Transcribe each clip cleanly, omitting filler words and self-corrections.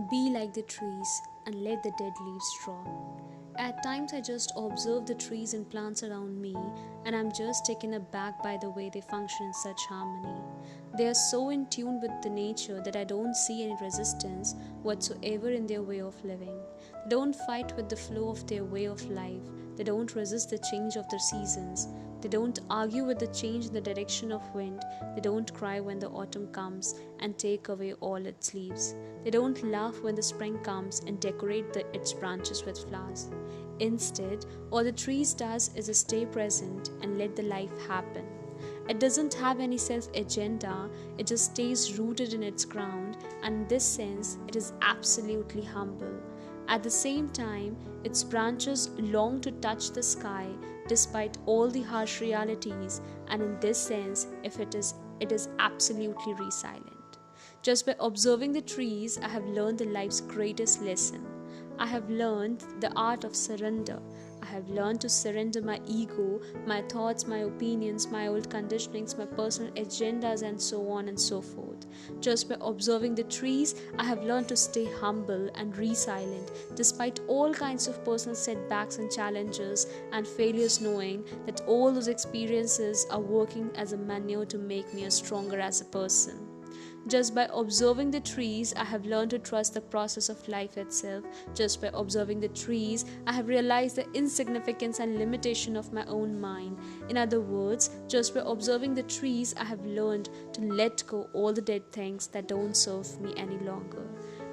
Be like the trees and let the dead leaves drop. At times, I just observe the trees and plants around me, and I'm just taken aback by the way they function in such harmony. They are so in tune with the nature that I don't see any resistance whatsoever in their way of living. They don't fight with the flow of their way of life. They don't resist the change of their seasons. They don't argue with the change in the direction of wind. They don't cry when the autumn comes and take away all its leaves. They don't laugh when the spring comes and decorate its branches with flowers. Instead, all the tree does is to stay present and let the life happen. It doesn't have any self-agenda, it just stays rooted in its ground, and in this sense, it is absolutely humble. At the same time, its branches long to touch the sky despite all the harsh realities, and in this sense, it is absolutely resilient. Just by observing the trees, I have learned the life's greatest lesson. I have learned the art of surrender. I have learned to surrender my ego, my thoughts, my opinions, my old conditionings, my personal agendas, and so on and so forth. Just by observing the trees, I have learned to stay humble and resilient despite all kinds of personal setbacks and challenges and failures, knowing that all those experiences are working as a manure to make me stronger as a person. Just by observing the trees, I have learned to trust the process of life itself. Just by observing the trees, I have realized the insignificance and limitation of my own mind. In other words, just by observing the trees, I have learned to let go all the dead things that don't serve me any longer.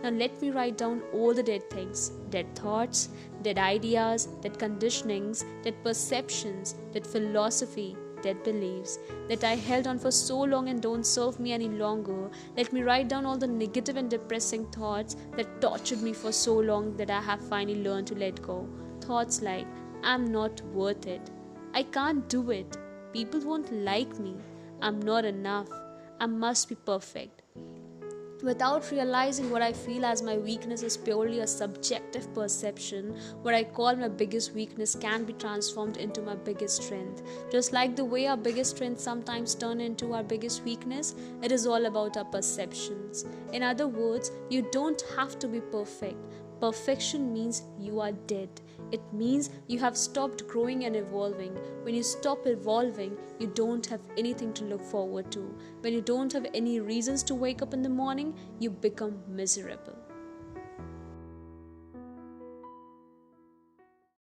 Now let me write down all the dead things, dead thoughts, dead ideas, dead conditionings, dead perceptions, dead philosophy, dead beliefs that I held on for so long and don't serve me any longer. Let me write down all the negative and depressing thoughts that tortured me for so long that I have finally learned to let go. Thoughts like, I'm not worth it, I can't do it, people won't like me, I'm not enough, I must be perfect. Without realizing what I feel as my weakness is purely a subjective perception, what I call my biggest weakness can be transformed into my biggest strength. Just like the way our biggest strengths sometimes turn into our biggest weakness, it is all about our perceptions. In other words, you don't have to be perfect. Perfection means you are dead. It means you have stopped growing and evolving. When you stop evolving, you don't have anything to look forward to. When you don't have any reasons to wake up in the morning, you become miserable.